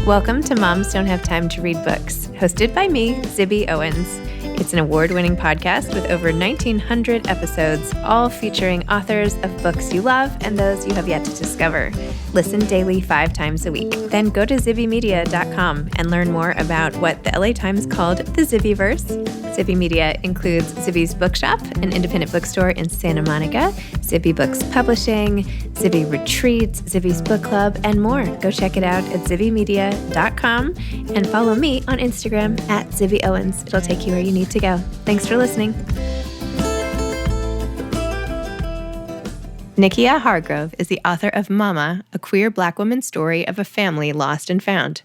Welcome to Moms Don't Have Time to Read Books, hosted by me, Zibby Owens. It's an award-winning podcast with over 1,900 episodes, all featuring authors of books you love and those you have yet to discover. Listen daily 5 times a week. Then go to zibbymedia.com and learn more about what the LA Times called the Zibbyverse. Zibby Media includes Zibby's Bookshop, an independent bookstore in Santa Monica, Zibby Books Publishing, Zibby Retreats, Zibby's Book Club, and more. Go check it out at zibbymedia.com and follow me on Instagram at Zibby Owens. It'll take you where you need to go. Thanks for listening. Nikkya Hargrove is the author of Mama, a queer Black woman's story of a family lost and found.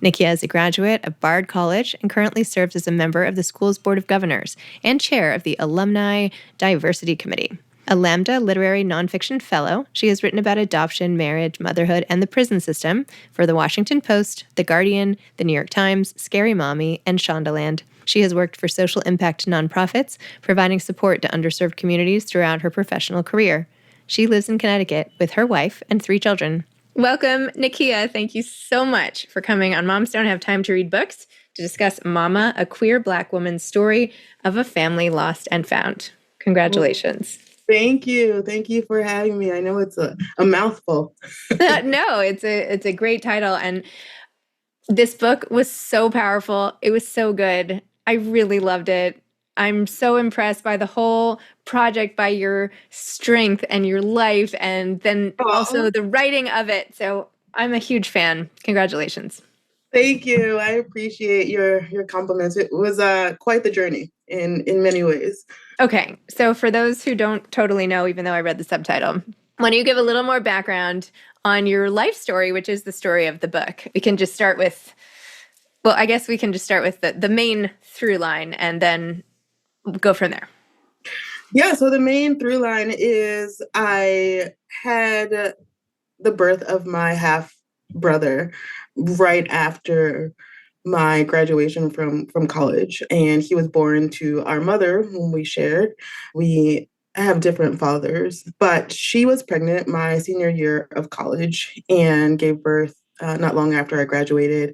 Nikkya is a graduate of Bard College and currently serves as a member of the school's Board of Governors and chair of the Alumni Diversity Committee. A Lambda Literary Nonfiction Fellow, she has written about adoption, marriage, motherhood, and the prison system for The Washington Post, The Guardian, The New York Times, Scary Mommy, and Shondaland. She has worked for social impact nonprofits, providing support to underserved communities throughout her professional career. She lives in Connecticut with her wife and 3 children. Welcome, Nikkya. Thank you so much for coming on Moms Don't Have Time to Read Books to discuss Mama, a queer Black woman's story of a family lost and found. Congratulations. Thank you. Thank you for having me. I know it's a mouthful. No, it's a great title. And this book was so powerful. It was so good. I really loved it. I'm so impressed by the whole project, by your strength and your life, and then also the writing of it. So I'm a huge fan. Congratulations. Thank you. I appreciate your compliments. It was quite the journey in many ways. Okay. So for those who don't totally know, even though I read the subtitle, why don't you give a little more background on your life story, which is the story of the book? We can just start with, I guess we can just start with the main through line and then go from there. Yeah, so the main through line is I had the birth of my half brother right after my graduation from college. And he was born to our mother, whom we shared. We have different fathers, but she was pregnant my senior year of college and gave birth not long after I graduated.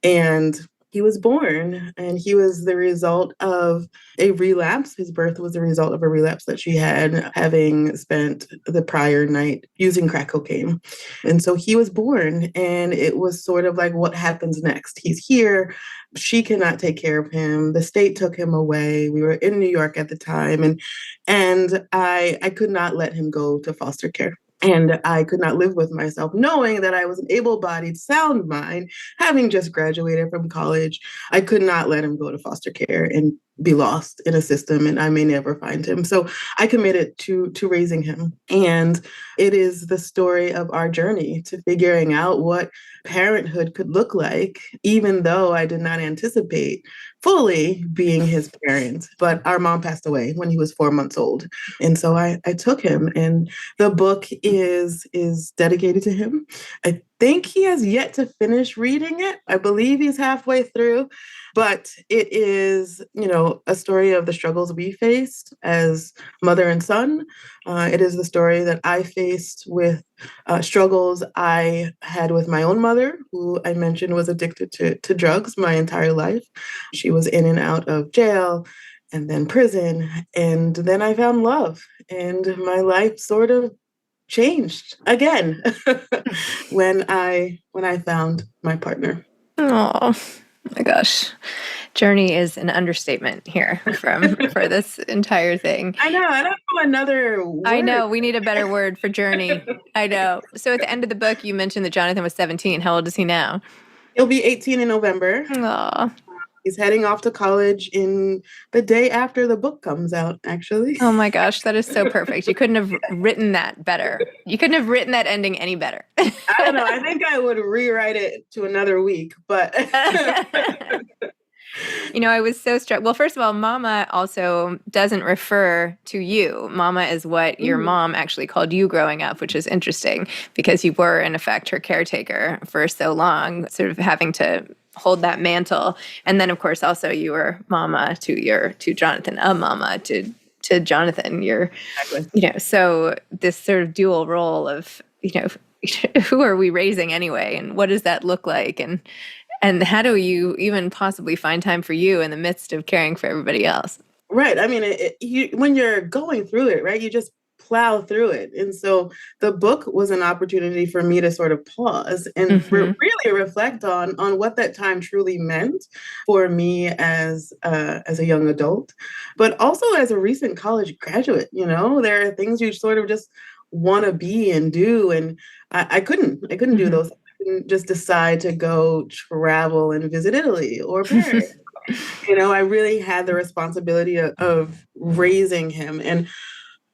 And he was born, and he was the result of a relapse. His birth was the result of a relapse that she had, having spent the prior night using crack cocaine. And so he was born, and it was sort of like, what happens next? He's here. She cannot take care of him. The state took him away. We were in New York at the time, and I could not let him go to foster care. And I could not live with myself knowing that I was an able-bodied, sound mind, having just graduated from college. I could not let him go to foster care and be lost in a system, and I may never find him. So I committed to raising him. And it is the story of our journey to figuring out what parenthood could look like, even though I did not anticipate fully being his parent. But our mom passed away when he was 4 months old. And so I took him, and the book is dedicated to him. I think he has yet to finish reading it. I believe he's halfway through, but it is, a story of the struggles we faced as mother and son. It is the story that I faced with struggles I had with my own mother, who I mentioned was addicted to drugs my entire life. She was in and out of jail and then prison. And then I found love, and my life sort of changed again when I found my partner. Oh my gosh. Journey is an understatement here for this entire thing. I know. I don't know another word. I know. We need a better word for journey. I know. So at the end of the book, you mentioned that Jonathan was 17. How old is he now? He'll be 18 in November. Aww. He's heading off to college in the day after the book comes out, actually. Oh my gosh, that is so perfect. You couldn't have written that better. You couldn't have written that ending any better. I don't know. I think I would rewrite it to another week, but... I was so struck. Well, first of all, Mama also doesn't refer to you. Mama is what your mom actually called you growing up, which is interesting because you were, in effect, her caretaker for so long, sort of having to hold that mantle. And then, of course, also you were Mama to Jonathan, a Mama to Jonathan. You're, exactly. So this sort of dual role of, who are we raising anyway? And what does that look like? And how do you even possibly find time for you in the midst of caring for everybody else? Right. I mean, when you're going through it, right, you just plow through it. And so the book was an opportunity for me to sort of pause and really reflect on what that time truly meant for me as a young adult, but also as a recent college graduate. You know, there are things you sort of just want to be and do, and I couldn't do those. I couldn't just decide to go travel and visit Italy or Paris. You know, I really had the responsibility of raising him, and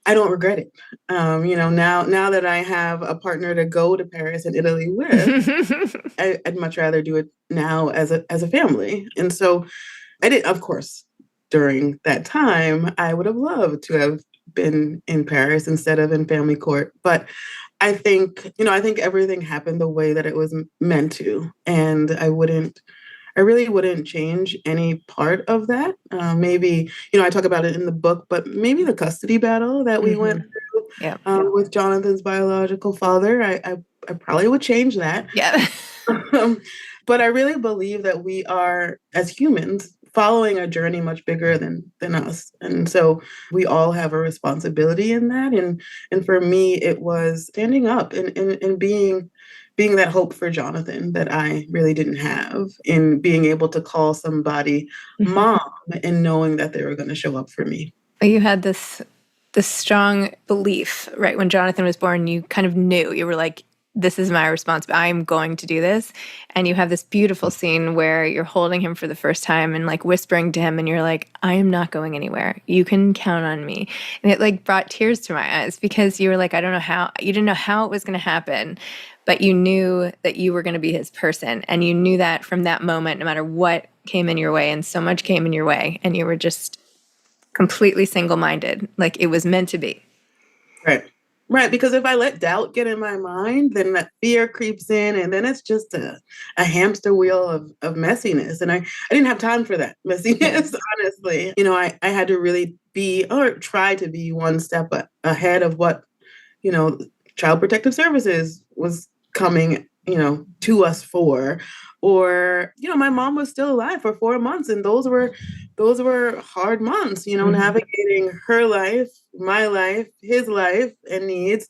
I don't regret it. You know, now that I have a partner to go to Paris and Italy with, I'd much rather do it now as a family. And so I did, of course, during that time, I would have loved to have been in Paris instead of in family court. But I think everything happened the way that it was meant to. And I really wouldn't change any part of that. Maybe, I talk about it in the book, but maybe the custody battle that we went through with Jonathan's biological father, I probably would change that. Yeah. But I really believe that we are, as humans, following a journey much bigger than us. And so we all have a responsibility in that. And for me, it was standing up and being that hope for Jonathan that I really didn't have, in being able to call somebody mom and knowing that they were going to show up for me. You had this strong belief, right? When Jonathan was born, you kind of knew, you were like, this is my responsibility. I'm going to do this. And you have this beautiful scene where you're holding him for the first time and like whispering to him, and you're like, I am not going anywhere. You can count on me. And it like brought tears to my eyes, because you were like, you didn't know how it was going to happen, but you knew that you were going to be his person. And you knew that from that moment, no matter what came in your way, and so much came in your way, and you were just completely single-minded, like it was meant to be. Right, because if I let doubt get in my mind, then that fear creeps in, and then it's just a hamster wheel of messiness. And I didn't have time for that messiness, honestly. I had to really be, or try to be, one step ahead of what, Child Protective Services was coming, to us for. Or, my mom was still alive for 4 months, and those were hard months, navigating her life, my life, his life and needs.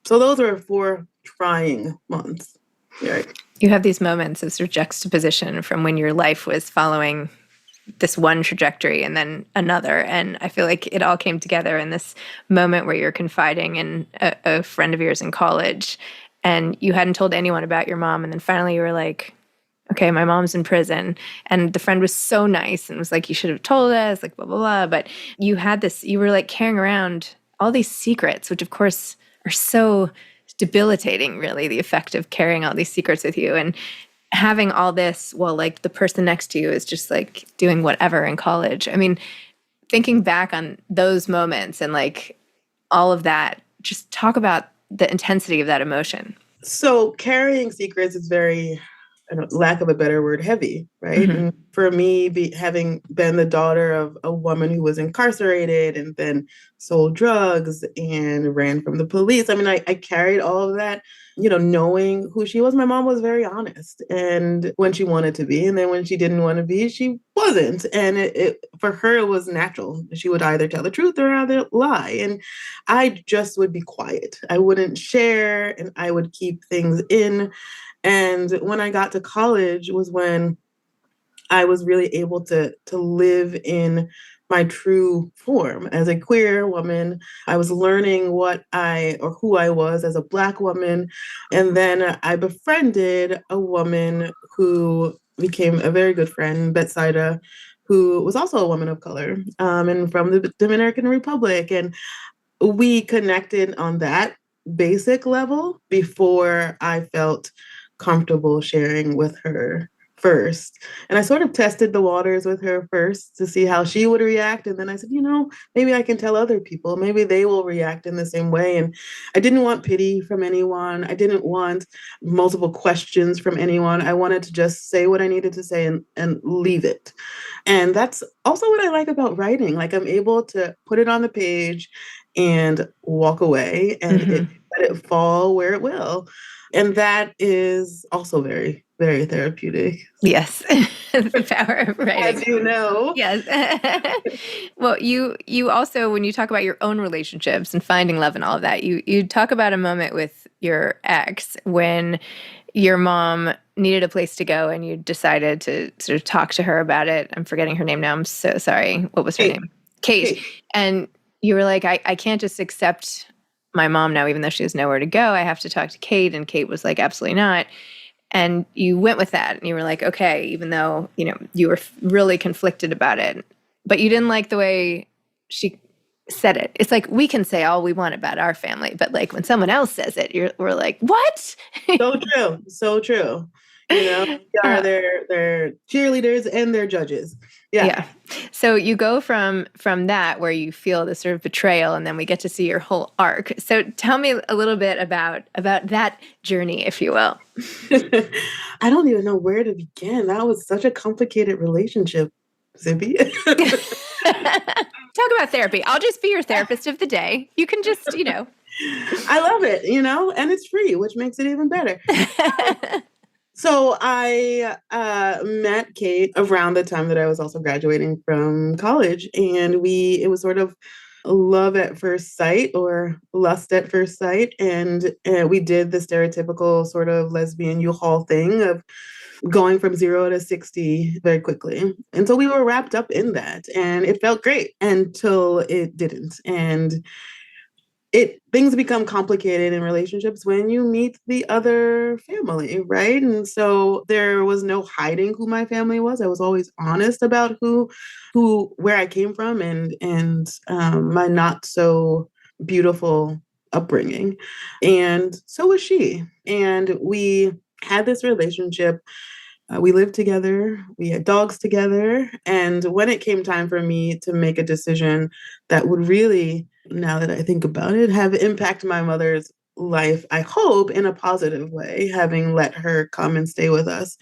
So those were 4 trying months. Right. You have these moments of sort of juxtaposition from when your life was following this one trajectory and then another. And I feel like it all came together in this moment where you're confiding in a friend of yours in college, and you hadn't told anyone about your mom. And then finally you were like, okay, my mom's in prison. And the friend was so nice and was like, you should have told us, like, blah, blah, blah. But you were like carrying around all these secrets, which of course are so debilitating, really, the effect of carrying all these secrets with you. And having all this while like the person next to you is just like doing whatever in college. I mean, thinking back on those moments and like all of that, just talk about the intensity of that emotion. So carrying secrets is very, lack of a better word, heavy, right? And for me, having been the daughter of a woman who was incarcerated and then sold drugs and ran from the police, I mean, I carried all of that, knowing who she was. My mom was very honest, and when she wanted to be, and then when she didn't want to be, she wasn't. And it for her, it was natural. She would either tell the truth or either lie. And I just would be quiet. I wouldn't share, and I would keep things in. And when I got to college was when I was really able to live in my true form as a queer woman. I was learning who I was as a Black woman. And then I befriended a woman who became a very good friend, Betsaida, who was also a woman of color, and from the Dominican Republic. And we connected on that basic level before I felt comfortable sharing with her first. And I sort of tested the waters with her first to see how she would react. And then I said, maybe I can tell other people, maybe they will react in the same way. And I didn't want pity from anyone. I didn't want multiple questions from anyone. I wanted to just say what I needed to say and leave it. And that's also what I like about writing. Like, I'm able to put it on the page and walk away and let it fall where it will. And that is also very, very therapeutic. Yes. The power of writing. As you know. Yes. Well, you also, when you talk about your own relationships and finding love and all of that, you talk about a moment with your ex when your mom needed a place to go and you decided to sort of talk to her about it. I'm forgetting her name now. I'm so sorry. What was her name? Kate. And you were like, I can't just accept my mom now, even though she has nowhere to go. I have to talk to Kate. And Kate was like, absolutely not. And you went with that and you were like, okay, even though, you were really conflicted about it, but you didn't like the way she said it. It's like, we can say all we want about our family, but like when someone else says it, we're like, what? So true. So true. They are their cheerleaders and their judges. Yeah. So you go from that where you feel this sort of betrayal, and then we get to see your whole arc. So tell me a little bit about that journey, if you will. I don't even know where to begin. That was such a complicated relationship, Zibby. Talk about therapy. I'll just be your therapist of the day. You can just, I love it, and it's free, which makes it even better. So I met Kate around the time that I was also graduating from college, and it was sort of love at first sight or lust at first sight, and we did the stereotypical sort of lesbian U-Haul thing of going from 0 to 60 very quickly. And so we were wrapped up in that, and it felt great until it didn't. And things become complicated in relationships when you meet the other family, right? And so there was no hiding who my family was. I was always honest about where I came from and my not so beautiful upbringing. And so was she. And we had this relationship. We lived together, we had dogs together. And when it came time for me to make a decision that would really, now that I think about it, have impacted my mother's life, I hope in a positive way, having let her come and stay with us.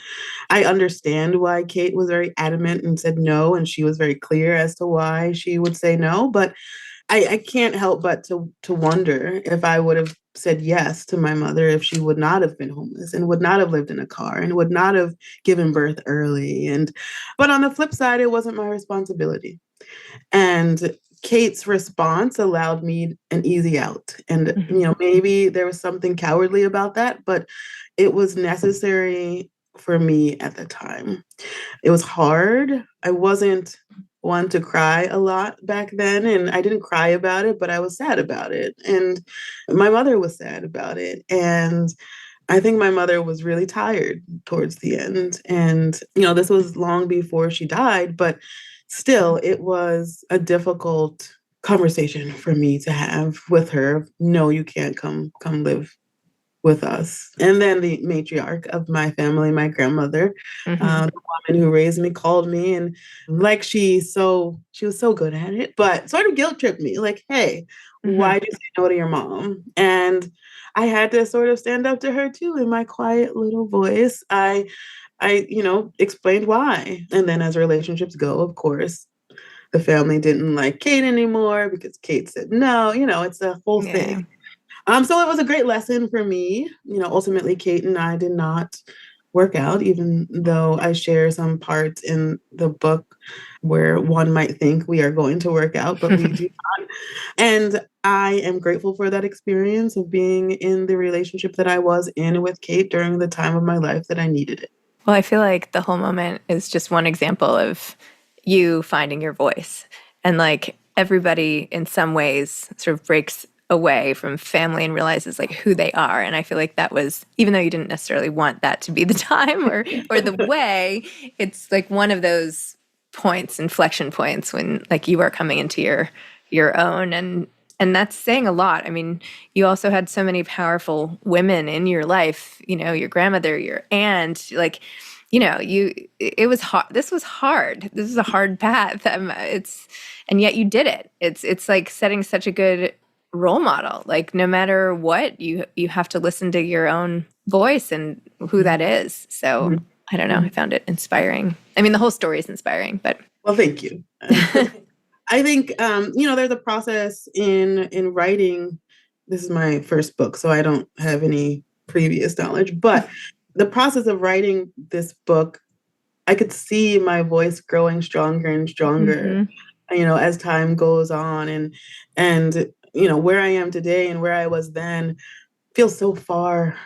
I understand why Kate was very adamant and said no, and she was very clear as to why she would say no. But I can't help but to wonder if I would have said yes to my mother if she would not have been homeless and would not have lived in a car and would not have given birth early. But on the flip side, it wasn't my responsibility. And Kate's response allowed me an easy out. And, maybe there was something cowardly about that, but it was necessary for me at the time. It was hard. I wasn't one to cry a lot back then, and I didn't cry about it, but I was sad about it. And my mother was sad about it. And I think my mother was really tired towards the end. And, this was long before she died, but still, it was a difficult conversation for me to have with her. No, you can't come live with us. And then the matriarch of my family, my grandmother, the woman who raised me, called me, and like she was so good at it, but sort of guilt tripped me, like, hey, why did you say no to your mom? And I had to sort of stand up to her too in my quiet little voice. I explained why. And then as relationships go, of course, the family didn't like Kate anymore because Kate said no, it's a whole thing. So it was a great lesson for me. Ultimately, Kate and I did not work out, even though I share some parts in the book where one might think we are going to work out, but we do not. And I am grateful for that experience of being in the relationship that I was in with Kate during the time of my life that I needed it. Well, I feel like the whole moment is just one example of you finding your voice. And like everybody in some ways sort of breaks away from family and realizes like who they are. And I feel like that was, even though you didn't necessarily want that to be the time or the way, it's like one of those points, inflection points when like you are coming into your own. And that's saying a lot. I mean, you also had so many powerful women in your life, your grandmother, your aunt, like, it was hard. This was hard. This is a hard path. And yet you did it. It's like setting such a good role model. Like no matter what, you have to listen to your own voice and who that is. So I don't know. I found it inspiring. I mean, the whole story is inspiring, but. Well, thank you. I think, there's a process in writing. This is my first book, so I don't have any previous knowledge, but the process of writing this book, I could see my voice growing stronger and stronger, as time goes on, and where I am today and where I was then feels so far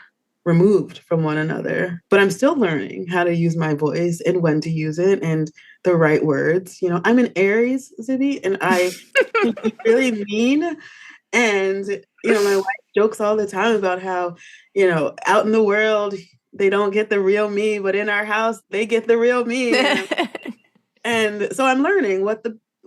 removed from one another. But I'm still learning how to use my voice and when to use it and the right words. I'm an Aries, Zibby, and I can be really mean. And my wife jokes all the time about how, out in the world they don't get the real me, but in our house they get the real me. And so I'm learning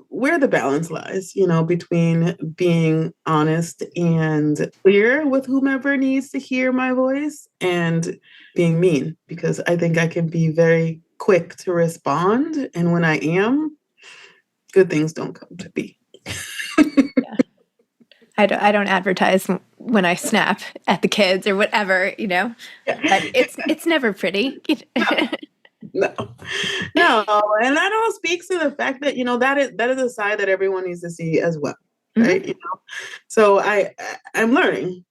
where the balance lies, between being honest and clear with whomever needs to hear my voice and being mean, because I think I can be very quick to respond. And when I am, good things don't come to be. Yeah. I don't advertise when I snap at the kids or whatever, Yeah. but it's never pretty. No, and that all speaks to the fact that that is a side that everyone needs to see as well, right? So I'm learning.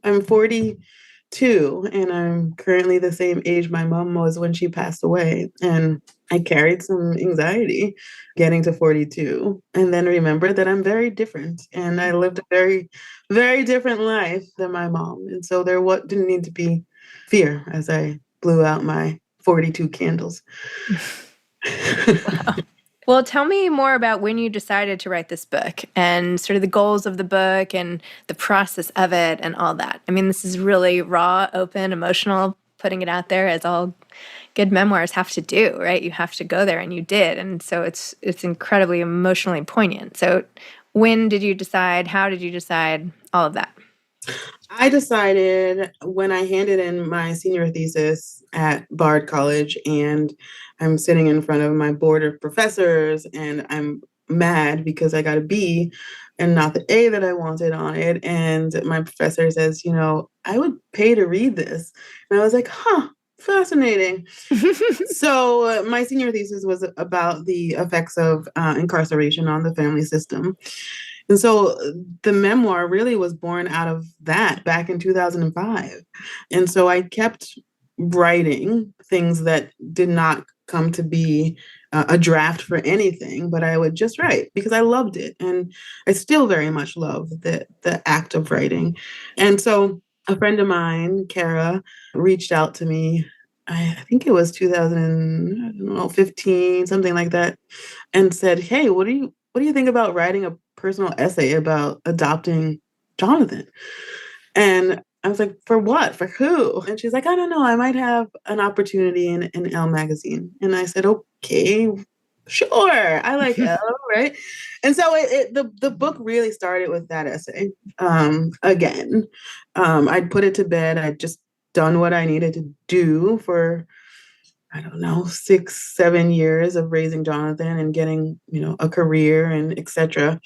I'm 42, and I'm currently the same age my mom was when she passed away, and I carried some anxiety getting to 42, and then remembered that I'm very different, and I lived a very, very different life than my mom, and so there didn't need to be fear as I blew out my 42 candles. Wow. Well, tell me more about when you decided to write this book and sort of the goals of the book and the process of it and all that. I mean, this is really raw, open, emotional, putting it out there as all good memoirs have to do, right? You have to go there, and you did. And so it's incredibly emotionally poignant. So when did you decide? How did you decide? All of that. I decided when I handed in my senior thesis at Bard College, and I'm sitting in front of my board of professors, and I'm mad because I got a B and not the A that I wanted on it. And my professor says, I would pay to read this. And I was like, fascinating. So my senior thesis was about the effects of incarceration on the family system. And so the memoir really was born out of that back in 2005. And so I kept writing things that did not come to be a draft for anything, but I would just write because I loved it. And I still very much love the act of writing. And so a friend of mine, Kara, reached out to me. I think it was 2015, something like that, and said, "Hey, what do you think about writing a personal essay about adopting Jonathan?" And I was like, "For what? For who?" And she's like, "I don't know. I might have an opportunity in Elle magazine." And I said, "Okay, sure. I like Elle, right?" And so the book really started with that essay. Again, I'd put it to bed. I'd just done what I needed to do for, I don't know, 6, 7 years of raising Jonathan and getting, a career and etc.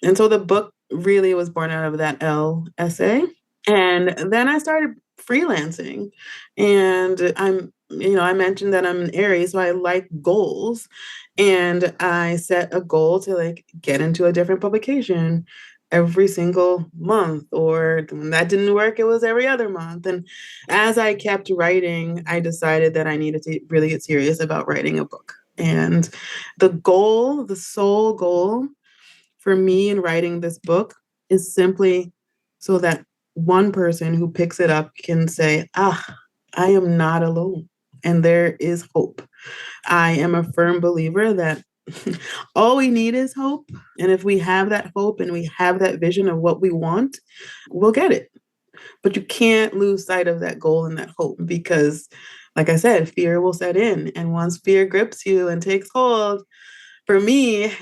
And so the book really was born out of that Elle essay. And then I started freelancing. And I mentioned that I'm an Aries, so I like goals. And I set a goal to get into a different publication every single month, or when that didn't work, it was every other month. And as I kept writing, I decided that I needed to really get serious about writing a book. And the sole goal for me in writing this book is simply so that one person who picks it up can say, I am not alone, and there is hope. I am a firm believer that all we need is hope. And if we have that hope and we have that vision of what we want, we'll get it. But you can't lose sight of that goal and that hope because, like I said, fear will set in. And once fear grips you and takes hold, for me,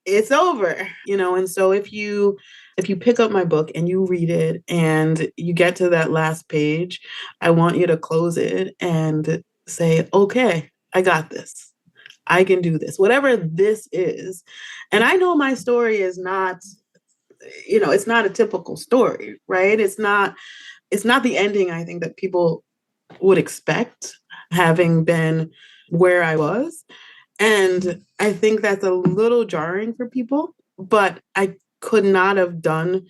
it's over. And so if you pick up my book and you read it and you get to that last page, I want you to close it and say, okay, I got this. I can do this, whatever this is. And I know my story is not, it's not a typical story, right? It's not the ending I think that people would expect, having been where I was. And I think that's a little jarring for people, but I could not have done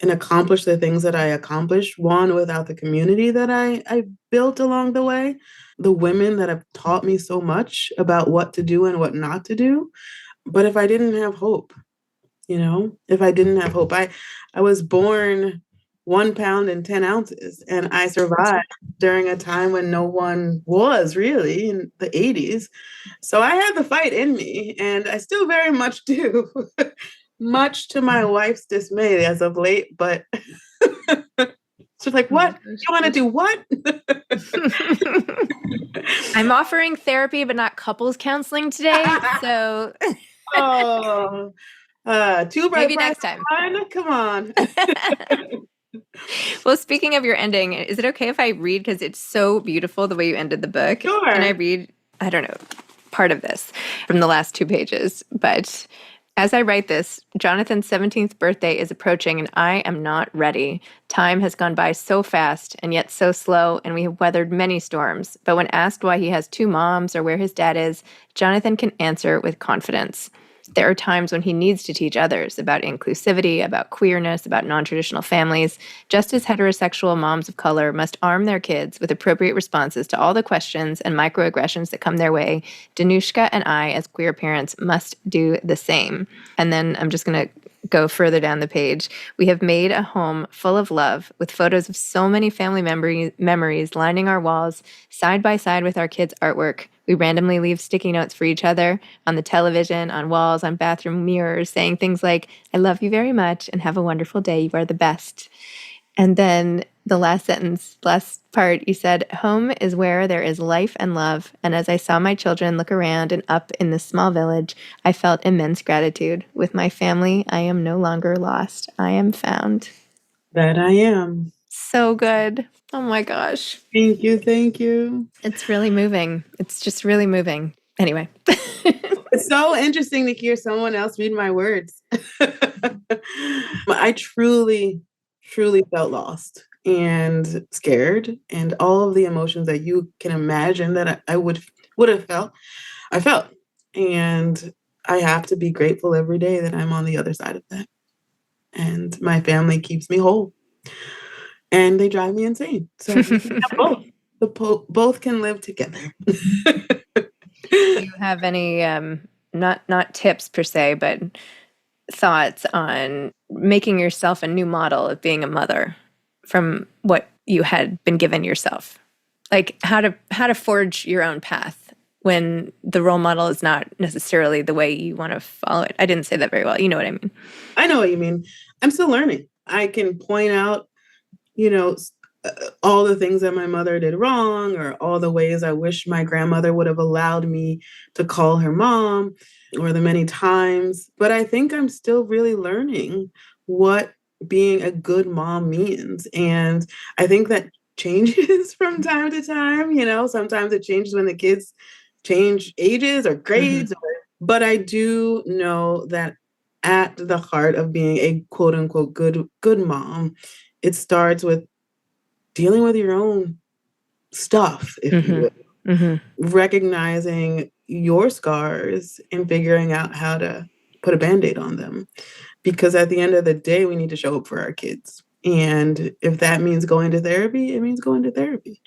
and accomplished the things that I accomplished, one, without the community that I built along the way, the women that have taught me so much about what to do and what not to do. But if I didn't have hope, if I didn't have hope, I was born 1 pound and 10 ounces, and I survived during a time when no one was really in the 80s. So I had the fight in me, and I still very much do, much to my wife's dismay as of late. But she's like, "What? You want to do what?" I'm offering therapy, but not couples counseling today. So, oh, maybe next time. Come on. Well, speaking of your ending, is it okay if I read, because it's so beautiful the way you ended the book? Sure. Can I read, I don't know, part of this from the last 2 pages? But as I write this, Jonathan's 17th birthday is approaching, and I am not ready. Time has gone by so fast and yet so slow, and we have weathered many storms. But when asked why he has 2 moms or where his dad is, Jonathan can answer with confidence. There are times when he needs to teach others about inclusivity, about queerness, about non-traditional families, just as heterosexual moms of color must arm their kids with appropriate responses to all the questions and microaggressions that come their way. Danushka and I, as queer parents, must do the same. And then I'm just going to go further down the page. We have made a home full of love with photos of so many family memories lining our walls side by side with our kids' artwork. We randomly leave sticky notes for each other on the television, on walls, on bathroom mirrors, saying things like, "I love you very much and have a wonderful day. You are the best." And then the last sentence, last part, you said, "Home is where there is life and love. And as I saw my children look around and up in this small village, I felt immense gratitude. With my family, I am no longer lost. I am found." That I am. So good. Oh my gosh. Thank you. Thank you. It's really moving. It's just really moving. Anyway. It's so interesting to hear someone else read my words. I truly, truly felt lost and scared, and all of the emotions that you can imagine that I would have felt, I felt. And I have to be grateful every day that I'm on the other side of that. And my family keeps me whole. And they drive me insane. So we can have both. Both can live together. Do you have any not tips per se, but thoughts on making yourself a new model of being a mother from what you had been given yourself? Like how to forge your own path when the role model is not necessarily the way you want to follow it. I didn't say that very well. You know what I mean? I know what you mean. I'm still learning. I can point out, all the things that my mother did wrong, or all the ways I wish my grandmother would have allowed me to call her mom, or the many times. But I think I'm still really learning what being a good mom means. And I think that changes from time to time. Sometimes it changes when the kids change ages or grades. But I do know that at the heart of being a quote unquote good mom, it starts with dealing with your own stuff, if you will, recognizing your scars and figuring out how to put a Band-Aid on them. Because at the end of the day, we need to show up for our kids. And if that means going to therapy, it means going to therapy.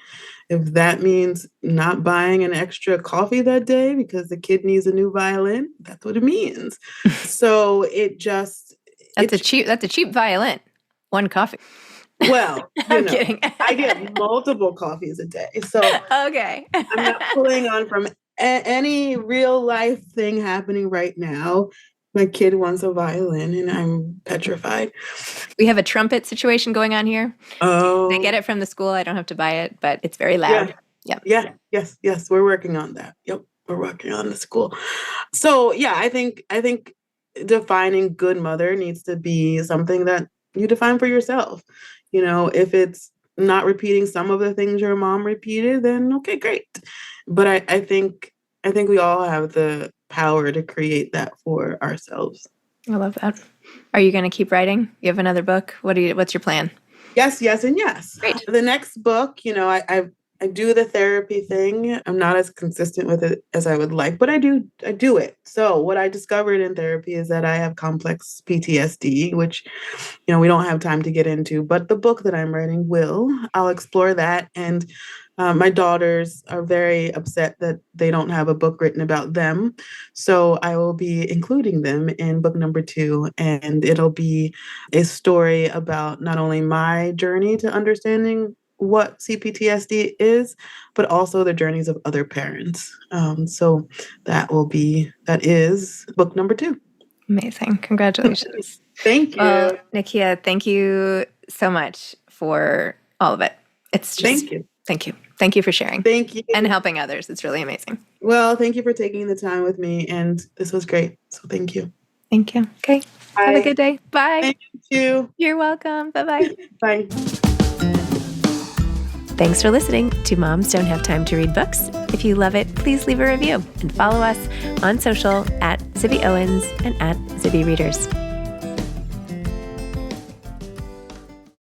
If that means not buying an extra coffee that day because the kid needs a new violin, that's what it means. So that's a cheap violin. 1 coffee. Well, I'm kidding. I get multiple coffees a day. So okay. I'm not pulling on from any real life thing happening right now. My kid wants a violin and I'm petrified. We have a trumpet situation going on here. Oh. I get it from the school. I don't have to buy it, but it's very loud. Yeah. Yes. We're working on that. Yep. We're working on the school. So yeah, I think defining good mother needs to be something that you define for yourself. If it's not repeating some of the things your mom repeated, then okay, great. But I think we all have the power to create that for ourselves. I love that. Are you going to keep writing? You have another book? What's your plan? Yes, and yes. Great. The next book, I I do the therapy thing. I'm not as consistent with it as I would like, but I do it. So what I discovered in therapy is that I have complex PTSD, which, we don't have time to get into, but the book that I'm writing I'll explore that. And my daughters are very upset that they don't have a book written about them. So I will be including them in book number 2. And it'll be a story about not only my journey to understanding what CPTSD is, but also the journeys of other parents. So that is book number 2. Amazing. Congratulations. Thank you. Well, Nikkya, thank you so much for all of it. It's just, Thank you. Thank you. Thank you for sharing. Thank you. And helping others. It's really amazing. Well, thank you for taking the time with me. And this was great. So thank you. Thank you. Okay. Bye. Have a good day. Bye. Thank you. You're welcome. Bye-bye. Bye. Thanks for listening to Moms Don't Have Time to Read Books. If you love it, please leave a review and follow us on social at Zibby Owens and at Zibby Readers.